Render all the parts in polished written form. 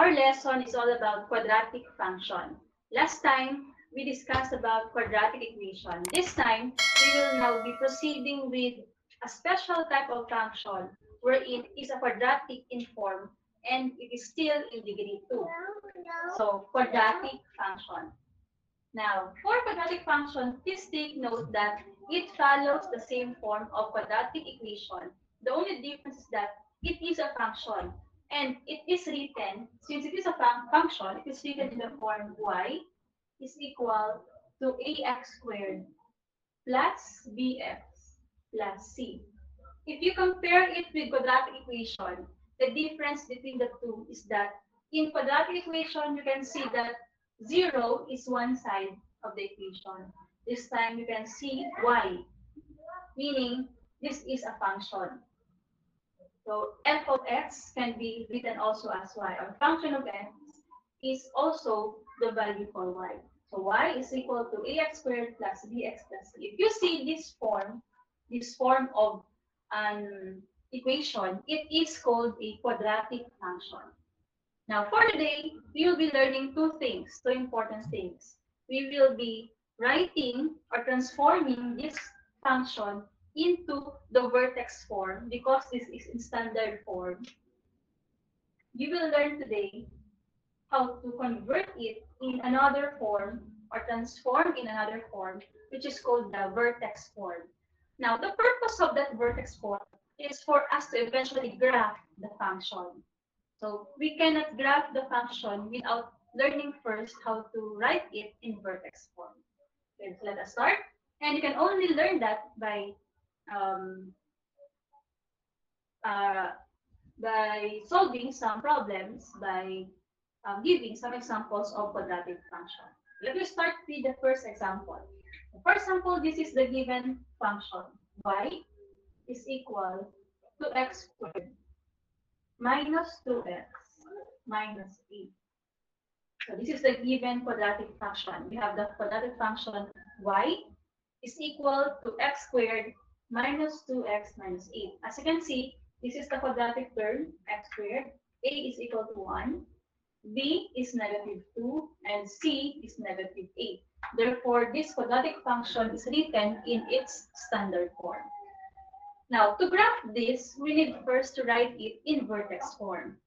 our lesson is all about quadratic function. Last time, we discussed about quadratic equation. This time, we will now be proceeding with a special type of function wherein it is a quadratic in form and it is still in degree 2. So, quadratic function. Now, for quadratic function, please take note that it follows the same form of quadratic equation. The only difference is that it is a function and it is written, since it is a function, it is written in the form y is equal to ax squared plus bx plus c. If you compare it with quadratic equation, the difference between the two is that in quadratic equation, you can see that 0 is one side of the equation. This time you can see y, meaning this is a function. So f of x can be written also as y, or function of x is also the value for y. So y is equal to ax squared plus bx plus c. If you see this form of an equation, it is called a quadratic function. Now, for today, we will be learning two important things. We will be writing or transforming this function into the vertex form because this is in standard form. You will learn today how to convert it in another form or transform in another form, which is called the vertex form. Now, the purpose of that vertex form is for us to eventually graph the function. So we cannot graph the function without learning first how to write it in vertex form. Okay, so let us start. And you can only learn that um, uh, by solving some problems, by giving some examples of quadratic function. Let me start with the first example. For example, this is the given function. Y is equal to x squared minus 2x minus 8. So this is the given quadratic function. We have the quadratic function y is equal to x squared minus 2x minus 8. As you can see, this is the quadratic term, x squared. A is equal to 1, b is negative 2, and c is negative 8. Therefore, this quadratic function is written in its standard form. Now, to graph this, we need first to write it in vertex form.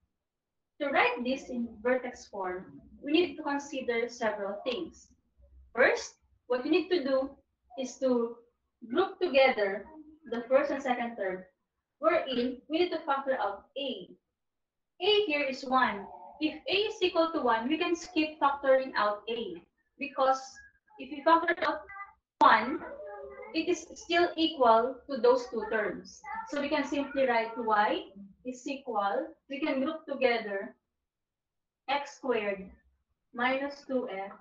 To write this in vertex form, we need to consider several things. First, what you need to do is to group together the first and second term, wherein we need to factor out a. A here is 1. If a is equal to 1, we can skip factoring out a, because if we factor out 1, it is still equal to those two terms. So we can simply write y is equal, we can group together x squared minus 2x.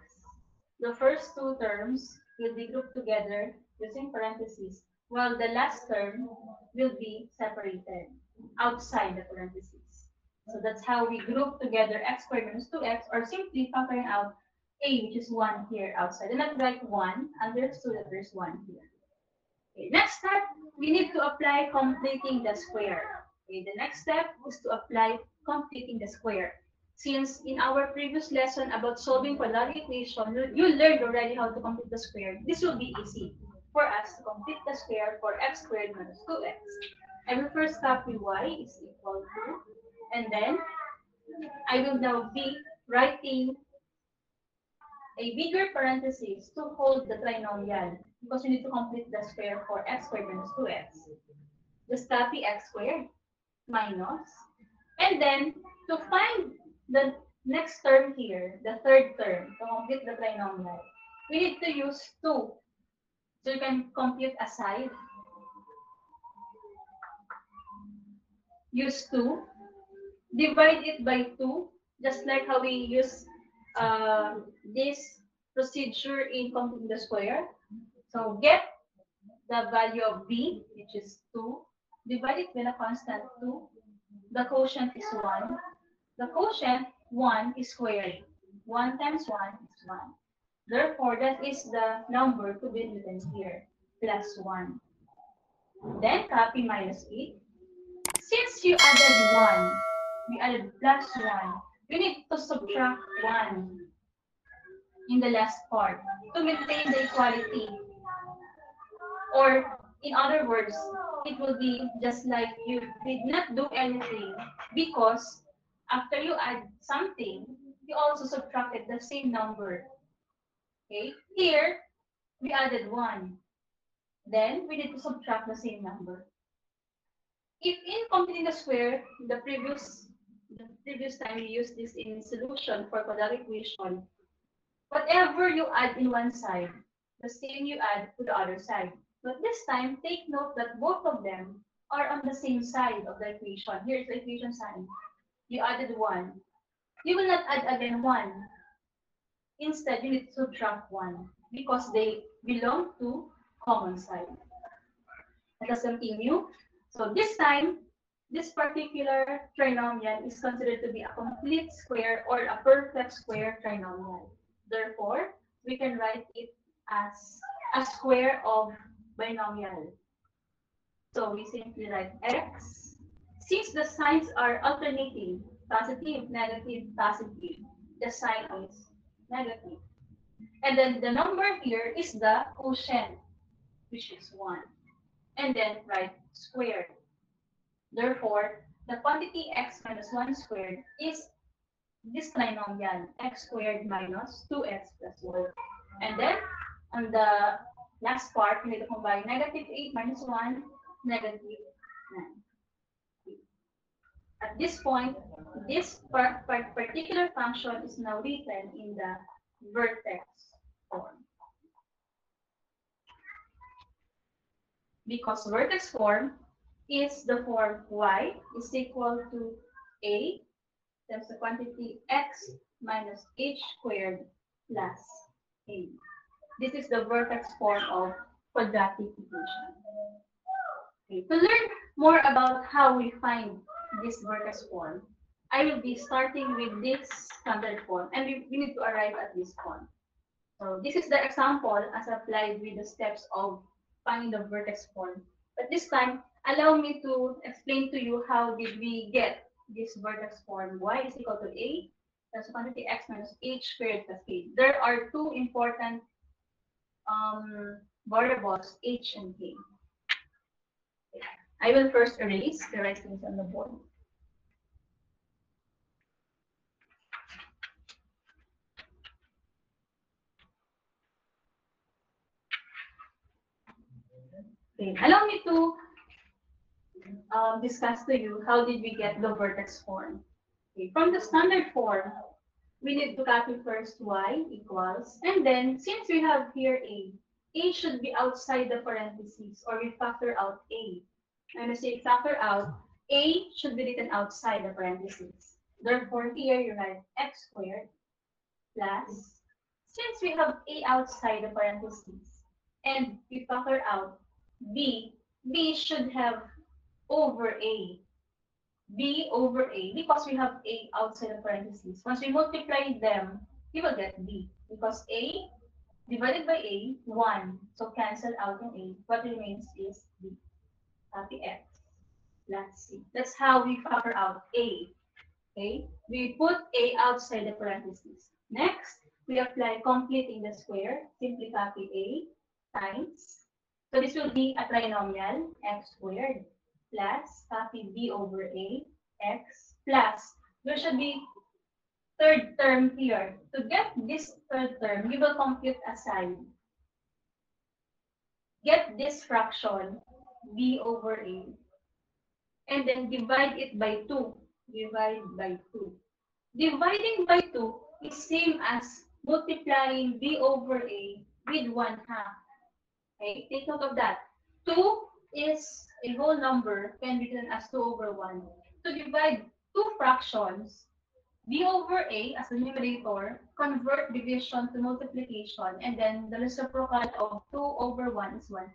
The first two terms will be grouped together using parentheses, while the last term will be separated outside the parentheses. So that's how we group together x squared minus 2x, or simply factoring out a, which is 1 here outside. And not write 1, understood that there's 1 here. Okay, next step, we need to apply completing the square. Okay, the next step is to apply completing the square. Since in our previous lesson about solving quadratic equation, you learned already how to complete the square. This will be easy for us to complete the square for x squared minus 2x. I will first start with y is equal to, and then I will now be writing a bigger parenthesis to hold the trinomial, because we need to complete the square for x squared minus 2x. Just copy x squared minus, and then to find the next term here, the third term, to complete the trinomial, we need to use 2. So you can compute aside. Use 2. Divide it by 2, just like how we use this procedure in computing the square. So get the value of b, which is 2. Divide it with a constant 2. The quotient is 1. The quotient 1 is squared. 1 times 1 is 1. Therefore, that is the number to be written here, plus 1. Then copy minus 8. Since you added 1, we added plus 1, you need to subtract 1 in the last part to maintain the equality. Or, in other words, it will be just like you did not do anything because after you add something, you also subtracted the same number. Okay? Here, we added 1. Then, we need to subtract the same number. If in completing the square, the previous time we used this in solution for quadratic equation, whatever you add in one side, the same you add to the other side. But this time, take note that both of them are on the same side of the equation. Here's the equation sign. You added 1. You will not add again 1. Instead, you need to subtract 1 because they belong to common side. Let us continue. So this time, this particular trinomial is considered to be a complete square or a perfect square trinomial. Therefore, we can write it as a square of binomial. So we simply write x. Since the signs are alternating, positive, negative, positive, the sign is negative. And then the number here is the quotient, which is 1. And then write squared. Therefore, the quantity x minus 1 squared is this trinomial, x squared minus 2x plus 1. And then, on the last part, we need to combine negative 8 minus 1, negative 9. At this point, this particular function is now written in the vertex form. Because vertex form is the form y is equal to a times the quantity x minus h squared plus a. This is the vertex form of quadratic equation. Okay. To learn more about how we find this vertex form, I will be starting with this standard form, and we need to arrive at this form. So this is the example as applied with the steps of finding the vertex form. But this time, allow me to explain to you how did we get this vertex form. Y is equal to a times quantity x minus h squared plus k. There are two important variables, h and k. I will first erase the writings on the board. Okay. Allow me to discuss to you how did we get the vertex form. Okay. From the standard form, we need to copy first y equals, and then since we have here a should be outside the parentheses, or we factor out a. And when I say factor out, a should be written outside the parentheses. Therefore, here you write x squared plus, since we have a outside the parentheses, and we factor out b, b should have over a. B over A, because we have A outside the parentheses. Once we multiply them, we will get B. Because A divided by A, 1. So cancel out yung A. What remains is B. Copy X plus C. That's how we factor out A. Okay? We put A outside the parentheses. Next, we apply completing the square. Simply copy A times. So this will be a trinomial, x squared, plus copy b over a, x, plus, there should be third term here. To get this third term, you will compute a sign. Get this fraction, b over a, and then divide it by 2. Divide by 2. Dividing by 2 is same as multiplying b over a with 1/2. Okay, take note of that. 2 is a whole number, can be written as 2 over 1. To divide two fractions, b over a as the numerator, convert division to multiplication, and then the reciprocal of 2 over 1 is 1/2.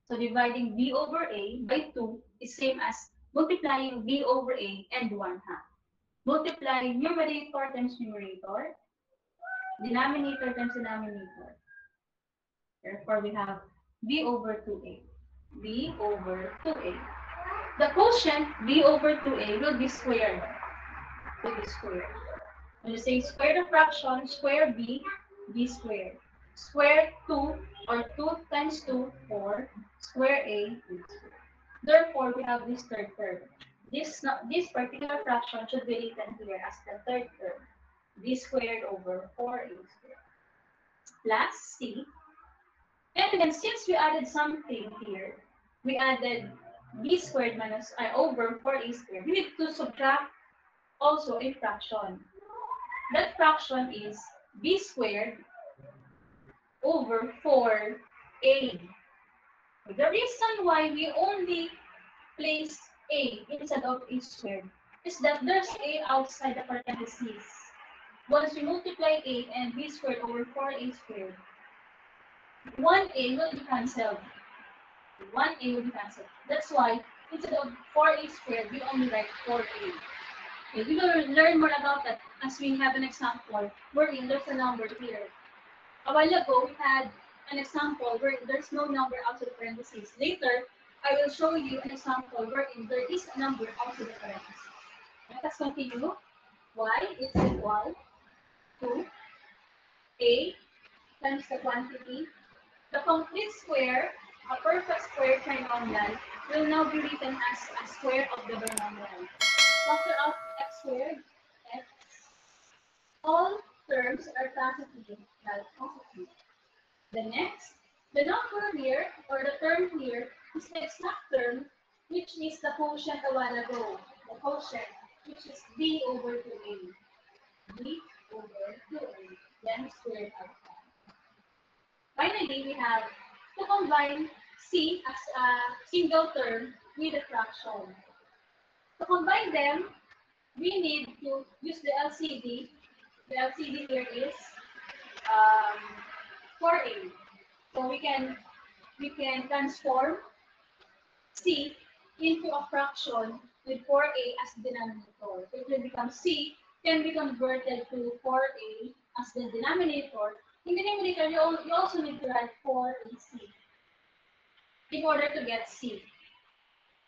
So dividing b over a by 2 is same as multiplying b over a and 1/2. Multiplying numerator times numerator, denominator times denominator. Therefore, we have b over 2a. b over 2a. The quotient b over 2a will be squared. Will be squared. When you say square the fraction, square b, b squared. Square 2 or 2 times 2, 4. Square a, b squared. Therefore, we have this third term. This particular fraction should be written here as the third term. B squared over 4a squared plus c. And then since we added something here, we added b squared minus I over 4a squared. We need to subtract also a fraction. That fraction is b squared over 4a. The reason why we only place a instead of a squared is that there's a outside the parentheses. Once we multiply a and b squared over 4a squared, 1a will be cancelled. 1a will be cancelled. That's why instead of 4a squared, we only write 4a. Okay, we will learn more about that as we have an example wherein there's a number here. A while ago, we had an example where there's no number outside the parentheses. Later, I will show you an example wherein there is a number outside the parentheses. Let us continue. Y is equal to a times the quantity. The complete square, a perfect square trinomial, will now be written as a square of the binomial. Factor out x squared, x. All terms are positive, like positive. The next, the number here, or the term here, is the exact term, which is the quotient a while ago. The quotient, which is b over 2a. b over 2a, then squared out. Finally, we have to combine c as a single term with a fraction. To combine them, we need to use the LCD. The LCD here is 4a. So we can transform c into a fraction with 4a as denominator. So it will become c can be converted to 4a as the denominator. In the numerator, you also need to write 4ac in order to get c.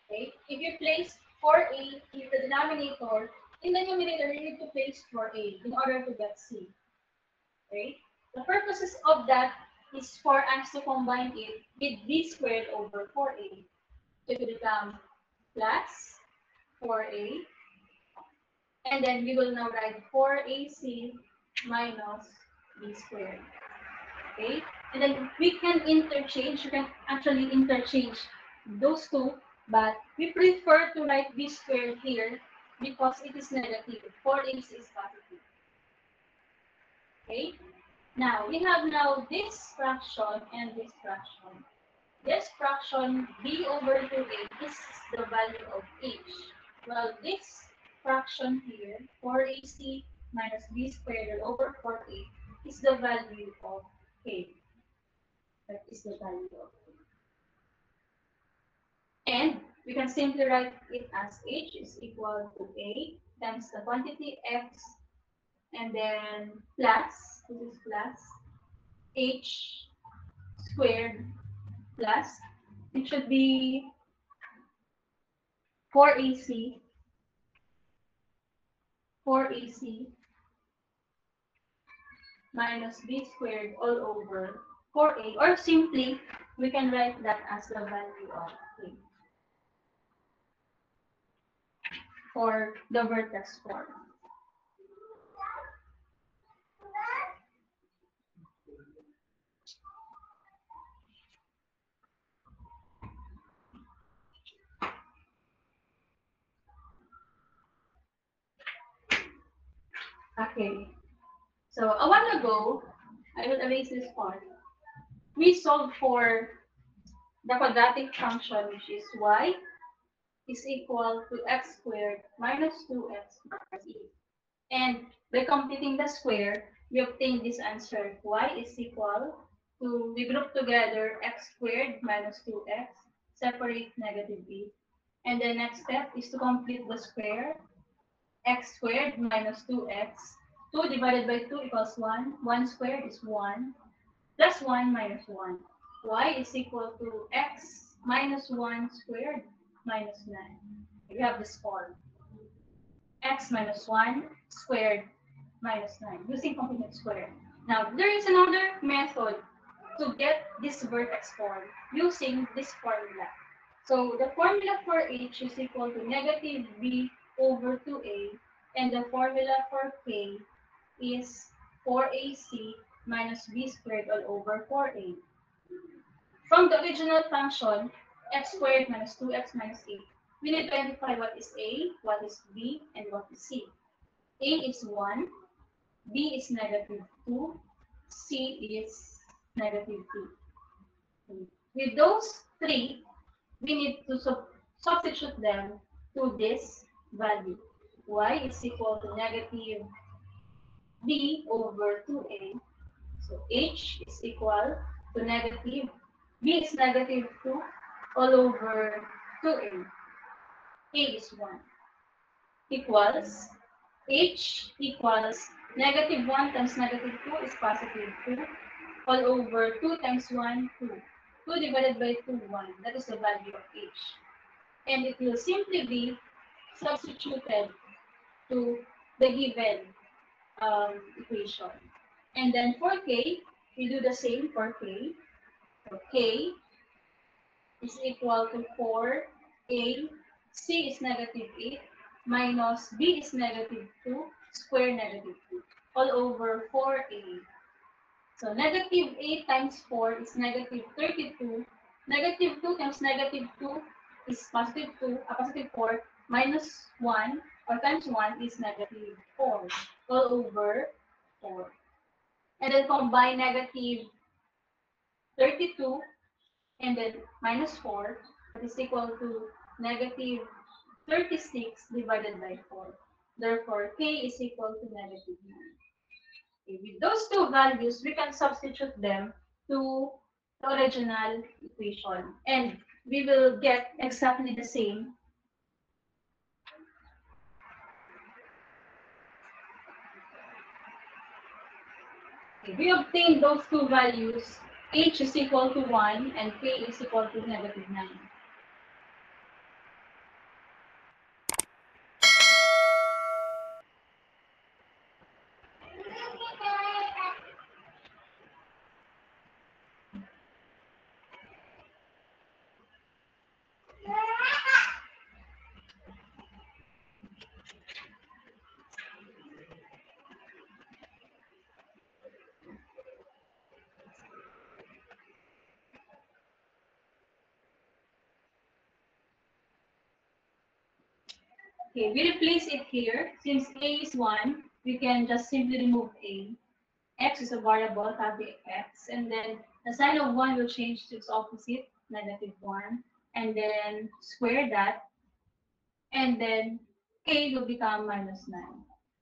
Okay? If you place 4a in the denominator, in the numerator, you need to place 4a in order to get c. Okay? The purposes of that is for us to combine it with b squared over 4a. So it will become plus 4a. And then we will now write 4ac minus b squared. Okay? And then we can actually interchange those two, but we prefer to write b squared here because it is negative. 4ac is positive. Okay? Now, we have now this fraction and this fraction. This fraction, b over 2a, is the value of h. Well, this fraction here, 4ac minus b squared over 4a, is the value of a. That is the value of a. And we can simply write it as h is equal to a times the quantity x, and then plus, this is plus, h squared plus, it should be 4ac, 4ac minus b squared all over 4a, or simply, we can write that as the value of a for the vertex form. Okay, so a while ago, I will erase this part. We solved for the quadratic function, which is y is equal to x squared minus 2x minus e. And by completing the square, we obtain this answer. Y is equal to, we group together x squared minus 2x, separate negative e. And the next step is to complete the square. X squared minus 2x. 2 divided by 2 equals 1. 1 squared is 1. Plus 1 minus 1. Y is equal to x minus 1 squared minus 9. We have this form. X minus 1 squared minus 9 using complement square. Now, there is another method to get this vertex form using this formula. So the formula for h is equal to negative b over 2a, and the formula for k is 4ac minus b squared all over 4a. From the original function, x squared minus 2x minus 8, we need to identify what is a, what is b, and what is c. A is 1, b is negative 2, c is negative 2. With those three, we need to substitute them to this value. Y is equal to negative b over 2a. So h is equal to negative, b is negative 2 all over 2a. A is 1 equals, h equals negative 1 times negative 2 is positive 2 all over 2 times 1, 2. 2 divided by 2, 1. That is the value of h. And it will simply be substituted to the given equation. And then for k, we do the same for k. So k is equal to 4a, c is negative 8, minus b is negative 2, square negative 2, all over 4a. So negative 8 times 4 is negative 32. Negative 2 times negative 2 is positive 2, positive 4, minus 1, or times 1 is negative 4, all over 4. And then combine negative 32 and then minus 4, that is equal to negative 36 divided by 4. Therefore, k is equal to negative 9. Okay, with those two values, we can substitute them to the original equation. And we will get exactly the same. Okay, we obtain those two values. H is equal to 1 and k is equal to negative 9. Okay, we replace it here. Since a is 1, we can just simply remove a. X is a variable, have the x, and then the sign of 1 will change to its opposite, negative 1, and then square that, and then k will become minus 9.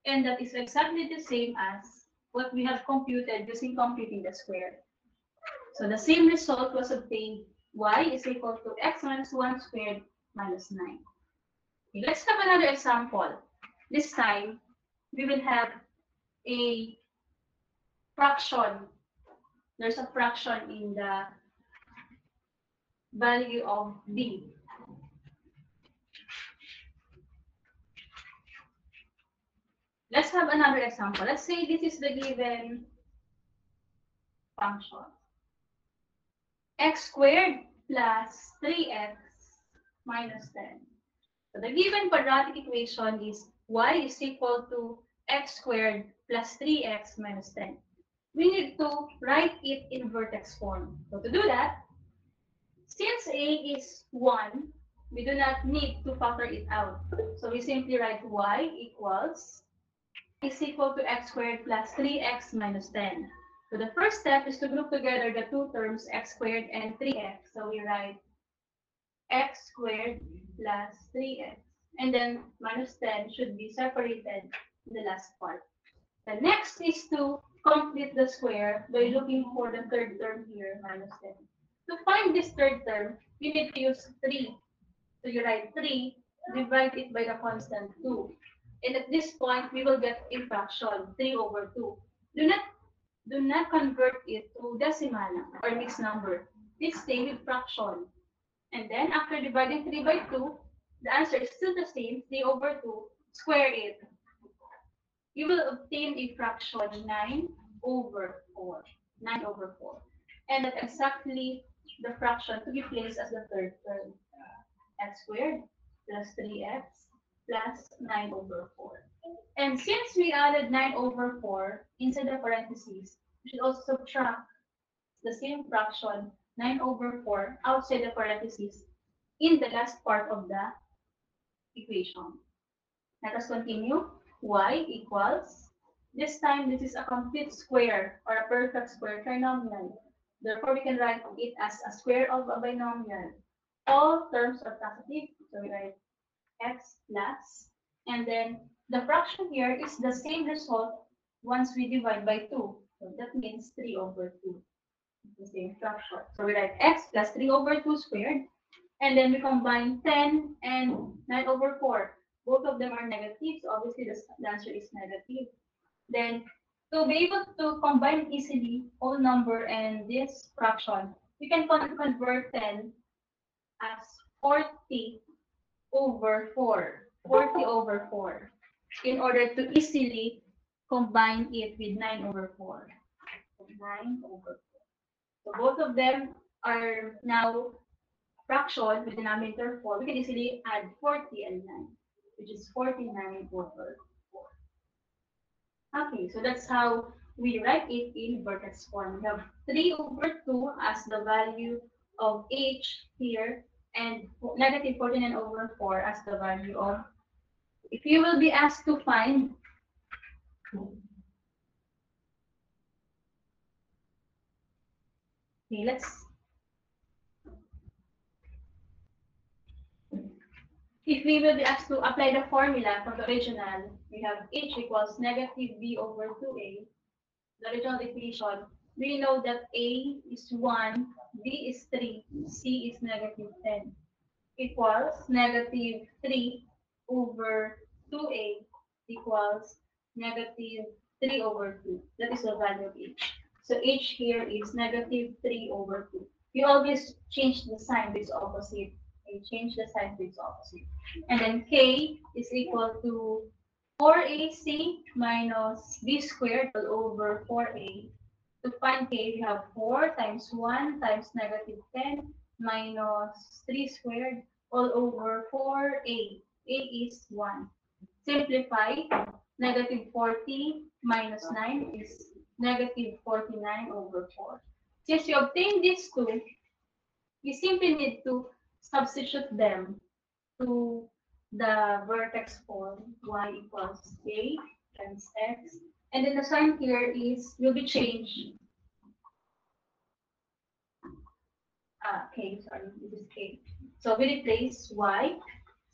And that is exactly the same as what we have computed using computing the square. So the same result was obtained. Y is equal to x minus 1 squared minus 9. Okay, let's have another example. This time, we will have a fraction. There's a fraction in the value of b. Let's have another example. Let's say this is the given function. X squared plus 3x minus 10. So the given quadratic equation is y is equal to x squared plus 3x minus 10. We need to write it in vertex form. So to do that, since a is 1, we do not need to factor it out. So we simply write y equals is equal to x squared plus 3x minus 10. So the first step is to group together the two terms x squared and 3x. So we write x squared plus 3x. And then minus 10 should be separated in the last part. The next is to complete the square by looking for the third term here, minus 10. To find this third term, you need to use 3. So you write 3, divide it by the constant 2. And at this point, we will get a fraction, 3 over 2. Do not convert it to decimal or mixed number. Please stay with fraction. And then after dividing 3 by 2, the answer is still the same, 3 over 2. Square it. you will obtain a fraction 9 over 4. 9 over 4. And that's exactly the fraction to be placed as the third term. X squared plus 3x plus 9 over 4. And since we added 9 over 4 inside the parentheses, we should also subtract the same fraction 9 over 4 outside the parentheses in the last part of the equation. Let us continue. Y equals, this time this is a complete square or a perfect square trinomial. Therefore, we can write it as a square of a binomial. All terms are positive, so we write x plus, and then the fraction here is the same result once we divide by 2. So that means 3 over 2. The same fraction. So we write x plus 3 over 2 squared, and then we combine 10 and 9 over 4. Both of them are negative, so obviously the answer is negative. Then, to be able to combine easily whole number and this fraction, we can convert 10 as 40 over 4. 40 over 4. In order to easily combine it with 9 over 4. 9 over 4. So both of them are now fraction with denominator 4. We can easily add 40 and 9, which is 49 over 4. Okay, so that's how we write it in vertex form. We have 3 over 2 as the value of h here, and negative 49 over 4 as the value of, if you will be asked to find, okay, if we will be asked to apply the formula from the original, we have h equals negative b over 2a, the original equation. We know that a is 1, b is 3, c is negative 10, equals negative 3 over 2a equals negative 3 over 2. That is the value of h. So h here is negative 3 over 2. You always change the sign to its opposite. You change the sign to its opposite. And then k is equal to 4ac minus b squared all over 4a. To find k, we have 4 times 1 times negative 10 minus 3 squared all over 4a. A is 1. Simplify, negative 40 minus 9 is negative 49 over 4. Since you obtain these two, you simply need to substitute them to the vertex form, y equals a times x. And then the sign here will be changed. K, sorry, this is k. So we replace y.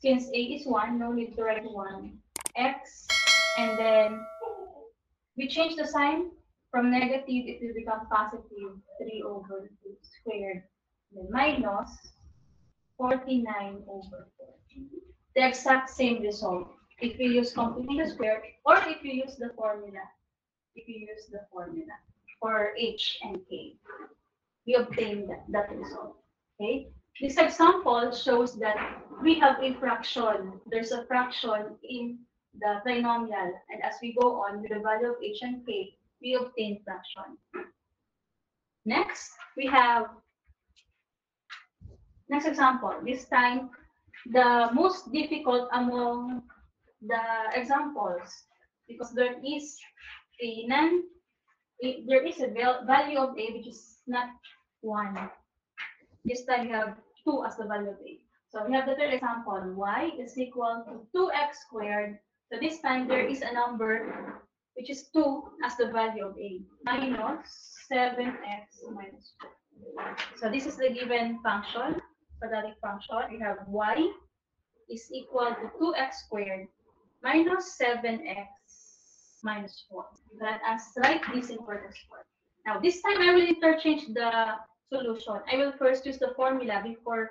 Since a is 1, no need to write 1. X, and then we change the sign. From negative, it will become positive 3 over 2 squared. Then minus 49 over 4. The exact same result if you use completing the square, or if you use the formula. If you use the formula for h and k, we obtain that result. Okay. This example shows that we have a fraction. There's a fraction in the trinomial, and as we go on with the value of h and k, we obtain fraction. Next, we have next example. This time, the most difficult among the examples, because there is a value of a which is not 1. This time we have 2 as the value of a. So we have the third example, y is equal to 2x squared. So this time there is a number which is 2 as the value of a, minus 7x minus 4. So this is the given function, quadratic function. We have y is equal to 2x squared minus 7x minus 4. Let us write this in vertex form. Now this time I will interchange the solution. I will first use the formula before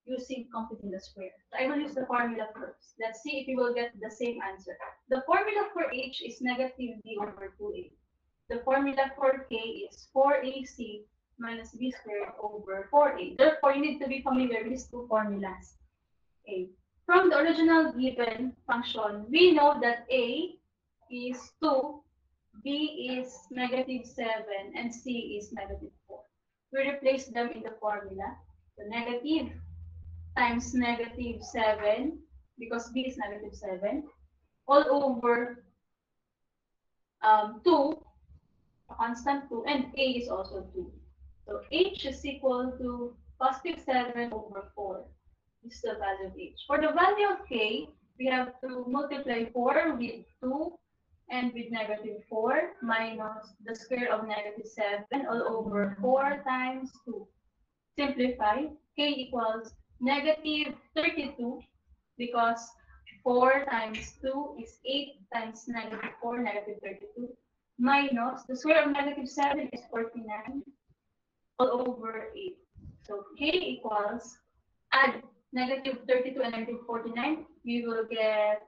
using completing the square. So I will use the formula first. Let's see if we will get the same answer. The formula for h is negative b over 2a. The formula for k is 4ac minus b squared over 4a. Therefore, you need to be familiar with these two formulas. Okay. From the original given function, we know that a is 2, B is -7, and C is -4. We replace them in the formula. So negative times -7, because B is -7, all over 2, a constant 2, and A is also 2. So H is equal to +7/4. This is the value of H. For the value of K, we have to multiply 4 with 2 and with -4 minus the square of -7 all over 4 times 2. Simplify, K equals -32 because 4 times 2 is 8 times -4, -32, minus the square of -7 is 49 all over 8. So K equals, add -32 and -49, we will get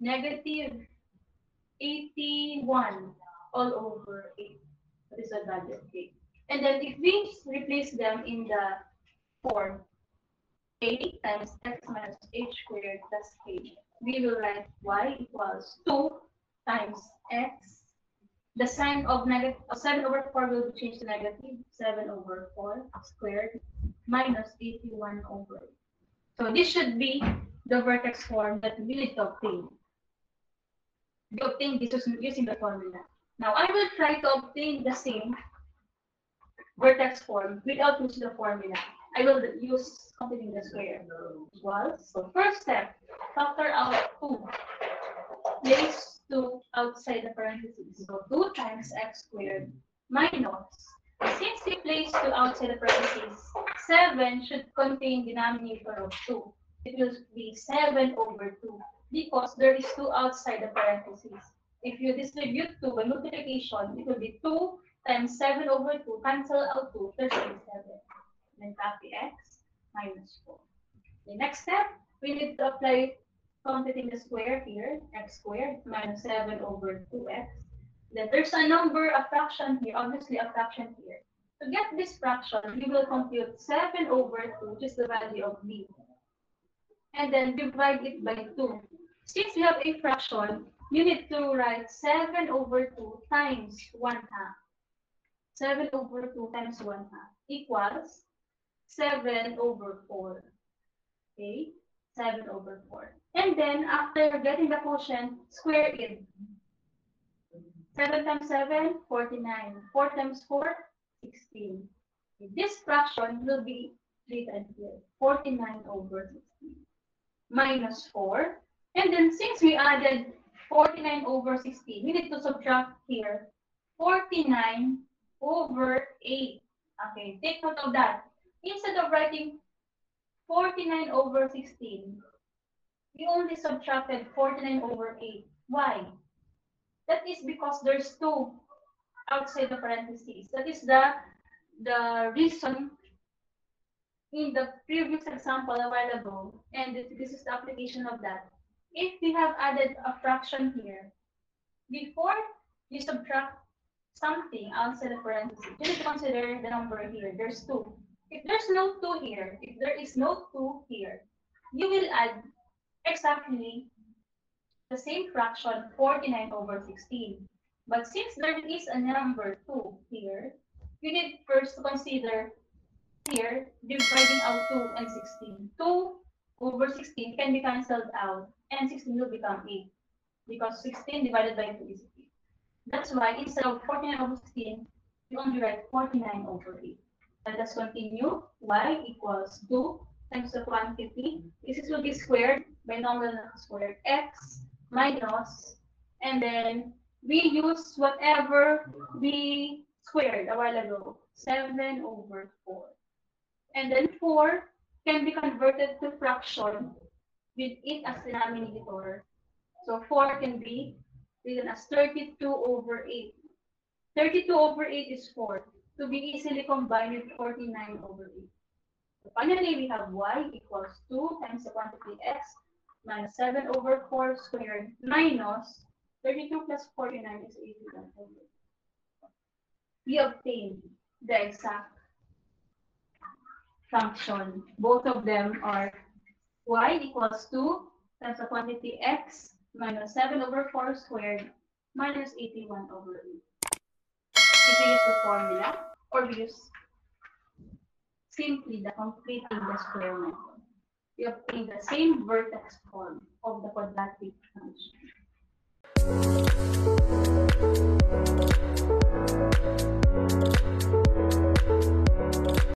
-81 all over 8. That is the value of K. And then if we replace them in the form A times x minus h squared plus k, we will write y equals 2 times x. The sign of negative of 7/4 will be changed to negative 7/4 squared minus 81 over 8. So this should be the vertex form that we need to obtain. We obtain this using the formula. Now I will try to obtain the same vertex form without using the formula. I will use completing the square. Equals. So first step, factor out 2. Place 2 outside the parentheses. So 2 times x squared minus. Since we place 2 outside the parentheses, 7 should contain denominator of 2. It will be 7/2 because there is 2 outside the parentheses. If you distribute 2 by multiplication, it will be 2 times 7/2, cancel out 2, there's only 7. Then copy x minus 4. The next step, we need to apply completing the square here, x squared minus 7/2x. Then there's a number, a fraction here, obviously a fraction here. To get this fraction, we will compute 7/2, which is the value of b. And then divide it by 2. Since we have a fraction, you need to write 7/2 times 1/2. 7/2 times 1/2 equals 7/4. Okay, 7/4. And then after getting the quotient, square it. 7 times 7, 49. 4 times 4, 16. This fraction will be written here, 49/16. Minus 4. And then since we added 49/16, we need to subtract here 49/8. Okay, take note of that. Instead of writing 49/16, we only subtracted 49/8. Why? That is because there's 2 outside the parentheses. That is the reason in the previous example a while ago, and this is the application of that. If we have added a fraction here, before you subtract something outside the parentheses, you need to consider the number here. There's 2. If there's no 2 here, if there is no 2 here, you will add exactly the same fraction, 49/16. But since there is a number 2 here, you need first to consider here dividing out 2 and 16. 2/16 can be cancelled out, and 16 will become 8 because 16 divided by 2 is 8. That's why instead of 49/16, you only write 49/8. Let us continue. Y equals 2 times the quantity. This will be squared by nominal squared x minus, and then we use whatever we squared a while ago, 7/4. And then 4 can be converted to fraction with it as denominator. So 4 can be written as 32/8. 32/8 is 4. To be easily combined with 49/8. So finally, we have y equals 2 times the quantity x minus 7/4 squared minus 32 plus 49 is 81. We obtained the exact function. Both of them are y equals 2 times the quantity x minus 7 over 4 squared minus 81 over 8. If we use the formula, or we use simply the completing the square method, we obtain the same vertex form of the quadratic function.